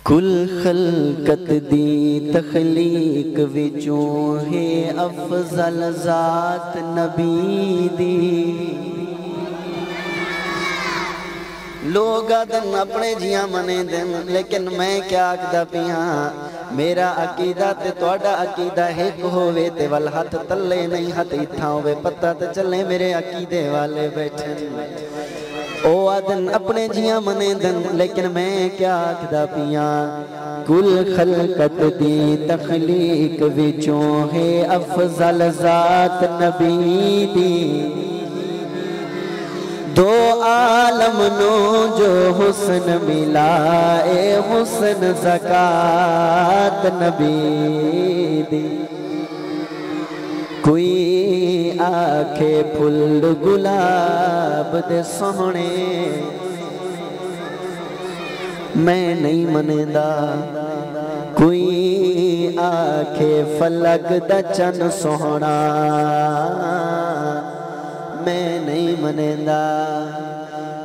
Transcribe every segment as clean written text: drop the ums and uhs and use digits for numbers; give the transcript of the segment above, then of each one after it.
کل خلقت دی تخلیق وچوں ہے افضل ذات نبی دی۔ لوگ آدن اپنے جیاں منے دن، لیکن میں کیا آکھدا پیاں، میرا عقیدہ تے تواڈا عقیدہ ایک ہووے تے ول ہاتھ تلے نہیں ہاتھ اتھاں ہووے، پتہ تے چلے میرے عقیدے والے بیٹھے او آدن اپنے جیاں منے دن، لیکن میں کیا آکھدا پیاں، کل خلقت دی تخلیق وچوں ہے افضل ذات نبی دی۔ دو عالم نو جو حسن ملا اے حسن زکات نبی دی۔ کوئی آکھے پھل گلاب دے سوہنے، میں نہیں منیدا۔ کوئی آکھے فلک دا چن سوہنا، میں نہیں منیدا۔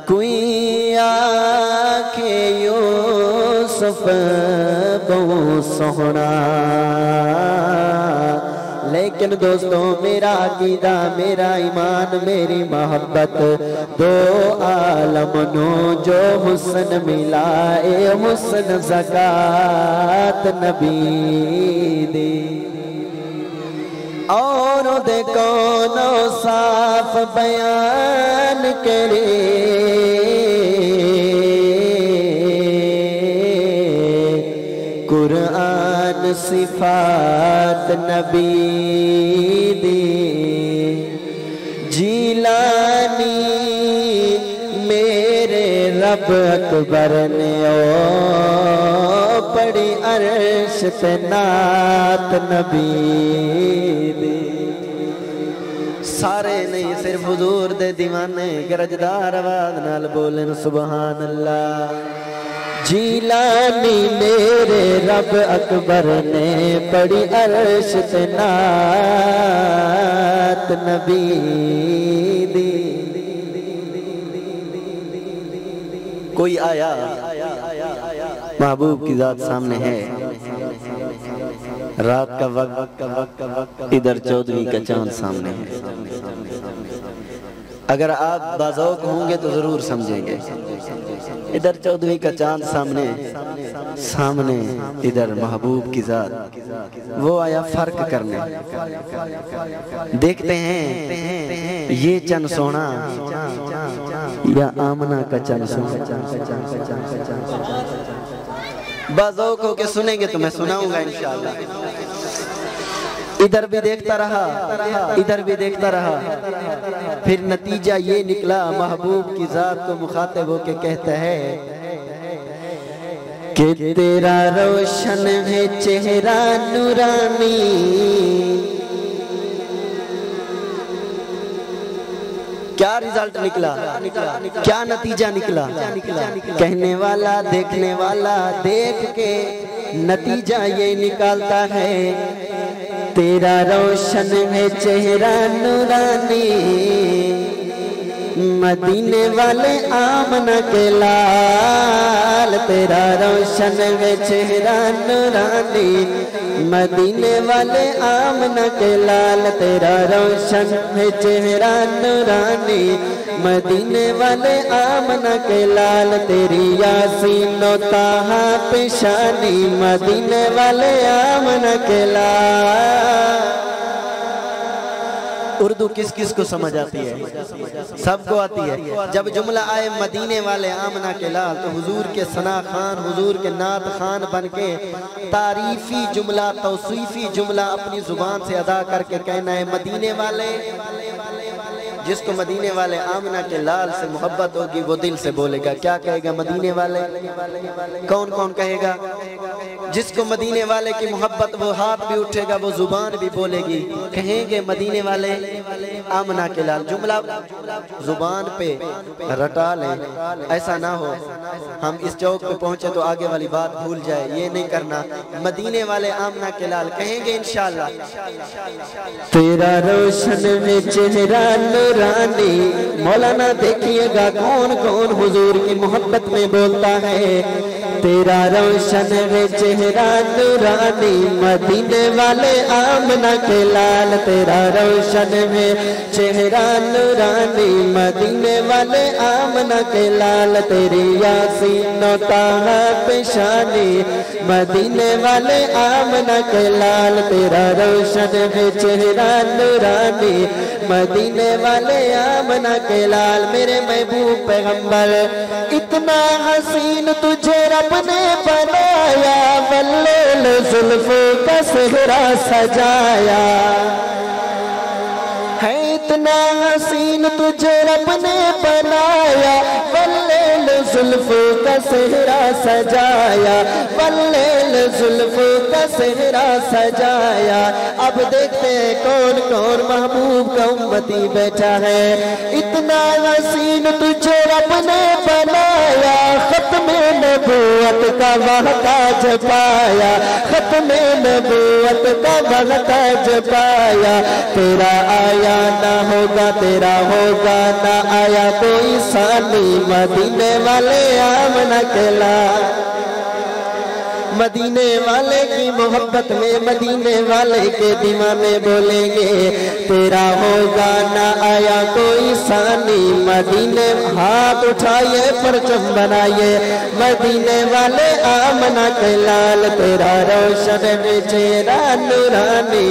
کوئی آکھے یوسف بہت سوہنا، لیکن دوستوں میرا عقیدہ، میرا ایمان، میری محبت، دو عالم نو جو حسن ملا اے حسن زکات نبی دی۔ اور دے کونو صاف بیان کرے، قرآن صفات نبی دی۔ جیلانی میرے رب اکبر نے او پڑی عرش تے نعت نبی دی۔ سارے نہیں صرف حضور دے دیوانے گرجدار آواز نال بولن سبحان اللہ۔ جیلانی میرے رب اکبر نے پڑھی عرش تے نعت نبی دی۔ کوئی آیا محبوب کی ذات سامنے ہے، رات کا وقت، ادھر 14ویں کا چاند سامنے ہے۔ اگر آپ بازوق ہوں گے تو ضرور سمجھیں گے، ادھر 14ویں کا چاند سامنے ادھر محبوب کی ذات، وہ آیا فرق کرنے۔ دیکھتے ہیں یہ چند سونا یا آمنہ کا چند سونا۔ بازوق ہو کے سنیں گے تو میں سناؤں گا انشاءاللہ۔ ادھر بھی دیکھتا رہا، ادھر بھی دیکھتا رہا، پھر نتیجہ یہ نکلا، محبوب کی ذات کو مخاطب ہو کے کہتا ہے کہ تیرا روشن ہے چہرہ نورانی، کیا رزلٹ نکلا، کیا نتیجہ نکلا؟ کہنے والا دیکھنے والا دیکھ کے نتیجہ یہ نکالتا ہے، تیرا روشن ہے چہرہ نورانی، مدینے والے آمنہ کے لال، تیرا روشن ہے چہرہ نورانی، مدینے والے آمنہ کے لال، تیرا روشن ہے چہرہ نورانی، مدینے والے آمنہ کے لال، تیری یاسین و طٰہٰ پیشانی، مدینے والے آمنہ کے لال۔ اردو کس کس کو سمجھ آتی ہے؟ سب کو آتی ہے۔ جب جملہ آئے مدینے والے آمنہ کے لال تو حضور کے ثنا خان، حضور کے نعت خان بن کے تعریفی جملہ، توصیفی جملہ اپنی زبان سے ادا کر کے کہنا ہے مدینے والے۔ جس کو مدینے والے آمنہ کے لال سے محبت ہوگی وہ دل سے بولے گا، کیا کہے گا؟ مدینے والے۔ کون کون کہے گا؟ جس کو مدینے والے کی محبت، وہ ہاتھ بھی اٹھے گا، وہ زبان بھی بولے گی، کہیں گے مدینے والے آمنہ کے لال۔ جملہ زبان پہ رٹا لیں، ایسا نہ ہو ہم اس چوک پہ پہنچے تو آگے والی بات بھول جائے، یہ نہیں کرنا۔ مدینے والے آمنہ کے لال کہیں گے انشاءاللہ۔ تیرا روشن میں چہرہ نورانی، مولانا دیکھیے گا کون کون حضور کی محبت میں بولتا ہے، تیرا روشن ہے چہرہ نورانی مدینے والے آمنہ کے لال تیرا روشن ہے چہرہ نورانی مدینے والے آمنہ کے لال تیری یاسین و طٰہٰ پیشانی مدینے والے آمنہ کے لال تیرا روشن ہے چہرہ نورانی مدینے والے آمنہ کے لال میرے محبوب پیغمبر اتنا حسین تجھے رب نے بنایا واللیل زلفوں کا صحرا سجایا ہے اتنا حسین تجھے رب نے بنایا واللیل زلفوں کا صحرا سجایا واللیل زلفوں کا صحرا سجایا اب دیکھتے ہیں کون کون محبوب کا امتی بیٹھا ہے اتنا حسین تجھے رب نے بنایا ختم نبوت کا وقت پایا ختم نبوت کا وقت پایا تیرا آیا نہ ہوگا تیرا ہوگا نہ آیا کوئی ثانی مدینے والے آمنہ کے لال مدینے والے کی محبت میں مدینے والے کے دیوانے بولیں گے تیرا ہوگا نہ آیا کوئی ثانی مدینے ہاتھ اٹھائیے پرچم بنائیے مدینے والے آمنہ کے لال تیرا روشن ہے چہرہ نورانی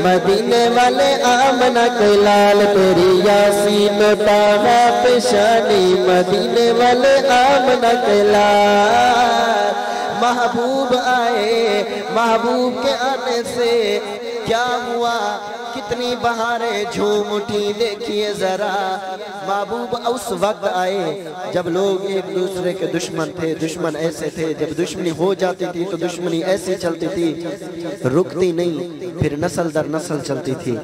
مدینے والے آمنہ کے لال تیری یاسین و طٰہٰ پیشانی مدینے والے آمنہ کے لال محبوب آئے محبوب کے آنے سے کیا ہوا کتنی بہاریں جھوم اٹھی دیکھیے ذرا محبوب اس وقت آئے جب لوگ ایک دوسرے کے دشمن تھے دشمن ایسے تھے جب دشمنی ہو جاتی تھی تو دشمنی ایسی چلتی تھی رکتی نہیں پھر نسل در نسل چلتی تھی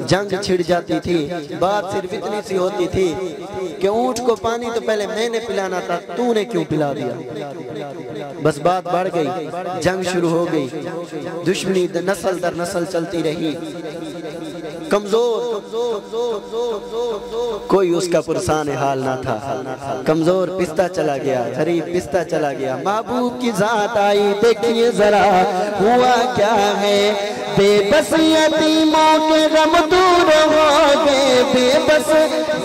جنگ چھڑ جاتی تھی بات صرف اتنی سی ہوتی تھی کہ اونٹ کو پانی تو پہلے میں نے پلانا تھا تو نے کیوں پلا دیا بس بات بڑھ گئی جنگ شروع ہو گئی دشمنی نسل در نسل چلتی رہی کمزور کوئی اس کا پرسان حال نہ تھا کمزور پستا چلا گیا غریب پستا چلا گیا محبوب کی ذات آئی دیکھیے ذرا ہوا کیا ہے بے بس یتیموں کے غم دور ہو گئے بے بس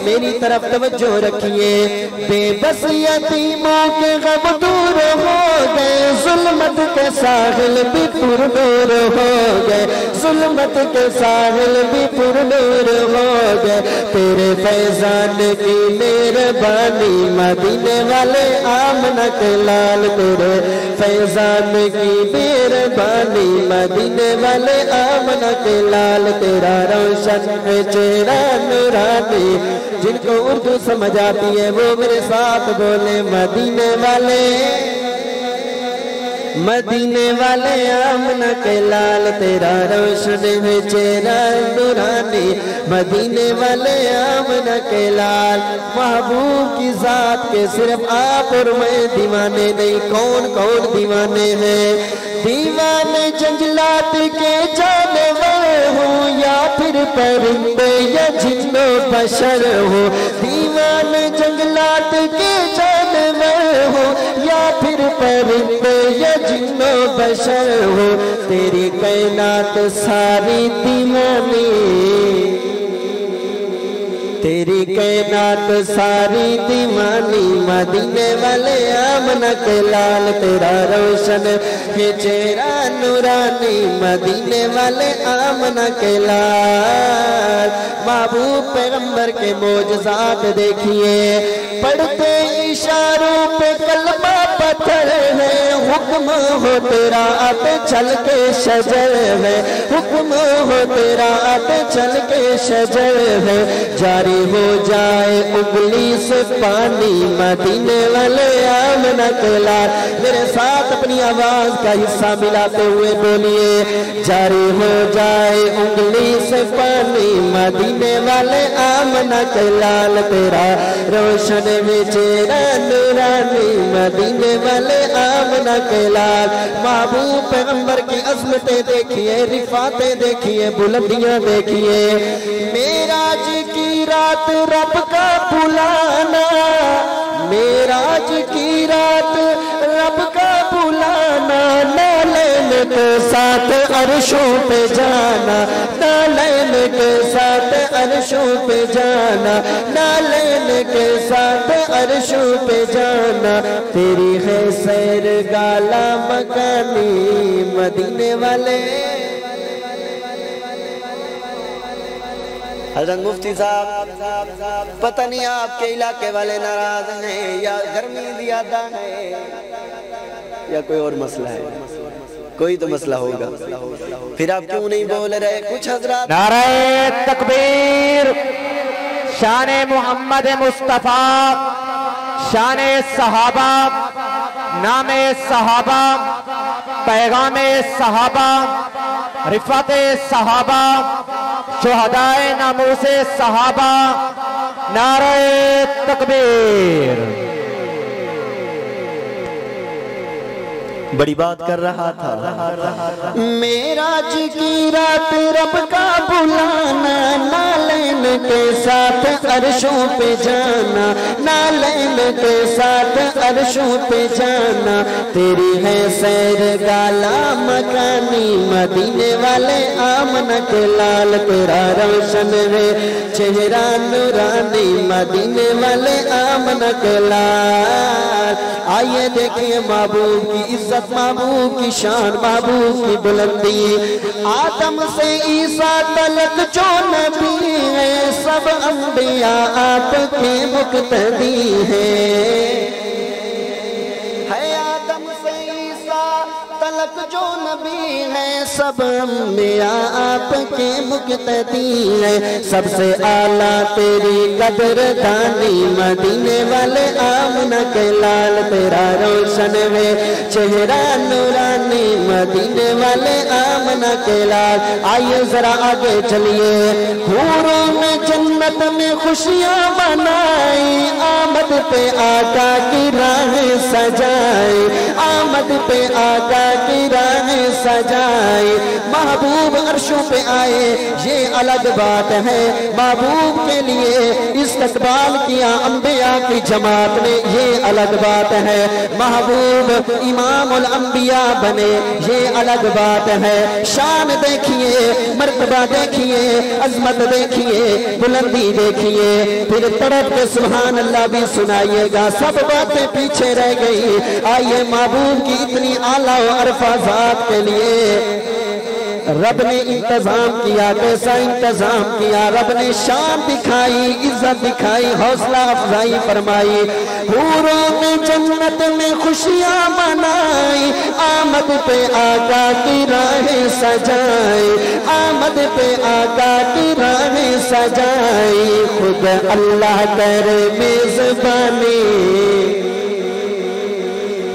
میری طرف توجہ رکھیے بے بس یتیموں کے غم دور ہو گئے ظلمت کے ساحل بھی پر نور ہو گئے ظلمت کے ساحل بھی پر نور ہو گئے تیرے فیضان کی مہربانی مدینے والے آمنہ کے لال تیرے فیضان کی مہربانی مدینے والے آمنہ کے لال تیرا روشن ہے چہرہ نورانی جن کو اردو سمجھ آتی ہے وہ میرے ساتھ بولے مدینے والے مدینے والے آمنہ کے لال تیرا روشن ہے چہرہ نورانی مدینے والے آمنہ کے لال محبوب کی ذات کے صرف آپ اور میں دیوانے نہیں کون کون دیوانے ہیں دیوانے جنگلات کے جانور ہوں یا پھر پرندے یا جن و بشر ہو دیوانے جنگلات کے جانور ہوں یا پھر پرندے یا جن و بشر ہو تیری کائنات ساری دیوانی تیری کائنات ساری دیوانی مدینے والے آمنہ کے لال تیرا روشن ہے چہرہ نورانی مدینے والے آمنہ کے لال محبوب پیغمبر کے معجزات دیکھیے پڑھتے اشاروں پہ کلمہ پتھر ہے حکم ہو تیرا آتے چل کے شجر ہے حکم ہو تیرا آتے چل کے شجر ہے جاری ہو جائے انگلی سے پانی مدینے والے آمنہ کے لال میرے ساتھ اپنی آواز کا حصہ ملاتے ہوئے بولیے جاری ہو جائے انگلی سے پانی مدینے والے آمنہ کے لال تیرا روشن میں چہرہ نورانی مدینے والے آمنہ کے لال محبوب پیغمبر کی عظمتیں دیکھیے رفعتیں دیکھیے بلندیاں دیکھیے معراج کی رات رب کا بلانا معراج کی رات رب کا کے ساتھ عرشوں پہ جانا، نالین کے ساتھ عرشوں پہ جانا، نالین کے ساتھ عرشوں پہ جانا، تیری ہے سیر گالا مکانی مدینے والے۔ حضرت مفتی صاحب پتہ نہیں آپ کے علاقے والے ناراض ہیں یا گرمی زیادہ ہے یا کوئی اور مسئلہ ہے، کوئی تو مسئلہ ہوگا، پھر آپ کیوں نہیں بول رہے؟ کچھ حضرات نعرہ تکبیر، شان محمد مصطفیٰ، شان صحابہ، نام صحابہ، پیغام صحابہ، رفعت صحابہ، شہدائے ناموس صحابہ، نعرہ تکبیر۔ بڑی بات کر رہا تھا، معراج کی رات رب کا بلانا، نالین کے ساتھ عرشوں پہ جانا، نالین کے ساتھ عرشوں پہ جانا، تیری ہے سیر گالا مکانی مدینے والے، آمنہ کے لال تیرا روشن ہے چہرہ نورانی مدینے والے، آمنہ کے لال۔ آئیے دیکھیں محبوب کی عزت، محبوب کی شان، محبوب کی بلندی، آدم سے عیسیٰ تلک جو نبی ہے، سب انبیاء آپ کے مقتدی ہیں۔ آدم سے عیسیٰ تلک جو نبی ہے، سب انبیاء آپ کے مقتدی ہیں، سب سے اعلیٰ تیری قدر دانی مدینے والے، آمنہ کے لال تیرا روشن ہے چہرہ نورانی مدینے والے، آمنہ کے لال۔ آئیے ذرا آگے چلیے، حوروں نے جنت میں خوشیاں منائی، آمد پہ آقا کی راہیں سجائی، آمد پہ آقا کی راہیں سجائی، محبوب عرشوں پہ آئے یہ الگ بات ہے، محبوب کے لیے استقبال کیا انبیاء کی جماعت نے یہ الگ بات ہے، محبوب امام الانبیاء بنے یہ الگ بات ہے، شان دیکھیے، مرتبہ دیکھیے، عظمت دیکھیے، بلندی دیکھیے، پھر تڑپ کے سبحان اللہ بھی سنائیے گا، سب باتیں پیچھے رہ گئی۔ آئیے محبوب کی اتنی اعلیٰ و عرفہ ذات کے لیے رب نے انتظام کیا، کیسا انتظام کیا، رب نے شان دکھائی، عزت دکھائی، حوصلہ افزائی فرمائی، حوروں نے جنت میں خوشیاں منائی، آمد پہ آقا کی راہیں سجائی، آمد پہ آقا کی راہیں سجائی، خود اللہ کرے میزبانی،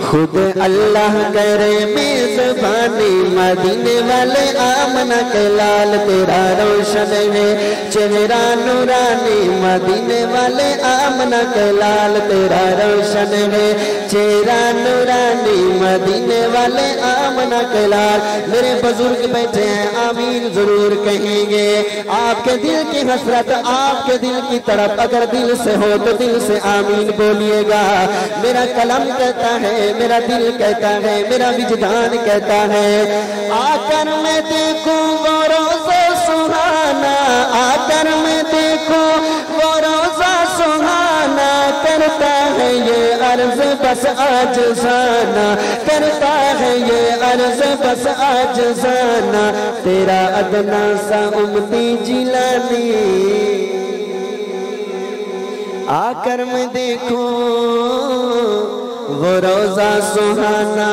خود اللہ کرے میزبانی مدینے والے، آمنہ کے لال تیرا روشن ہے چہرہ نورانی مدینے والے، آمنہ کے لال تیرا روشن ہے چہرہ نورانی مدینے والے، آمنہ کے لال۔ میرے بزرگ بیٹھے ہیں، آمین ضرور کہیں گے، آپ کے دل کی حسرت آپ کے دل کی طرف اگر دل سے ہو تو دل سے آمین بولیے گا۔ میرا قلم کہتا ہے، میرا دل کہتا ہے، میرا وجدان کہتا ہے، آ کر میں دیکھوں وہ روزہ سہانا، آ کر میں دیکھوں وہ روزہ سہانا، کرتا ہے یہ عرض بس عاجزانہ، کرتا ہے یہ عرض بس عاجزانہ، تیرا ادنا سا امتی جیلانی، آ کر میں دیکھوں وہ روزہ سہانا،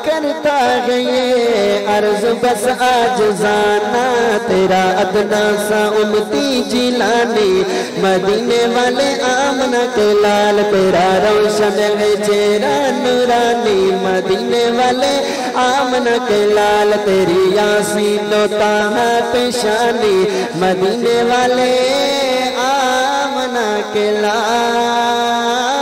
کرتا ہے یہ عرض بس عاجزانہ، تیرا ادنا سا امتی جیلانی مدینے والے، آمنہ کے لال تیرا روشن ہے چہرہ نورانی مدینے والے، آمنہ کے لال تیری یاسین و طٰہٰ پیشانی مدینے والے، آمنہ کے لال۔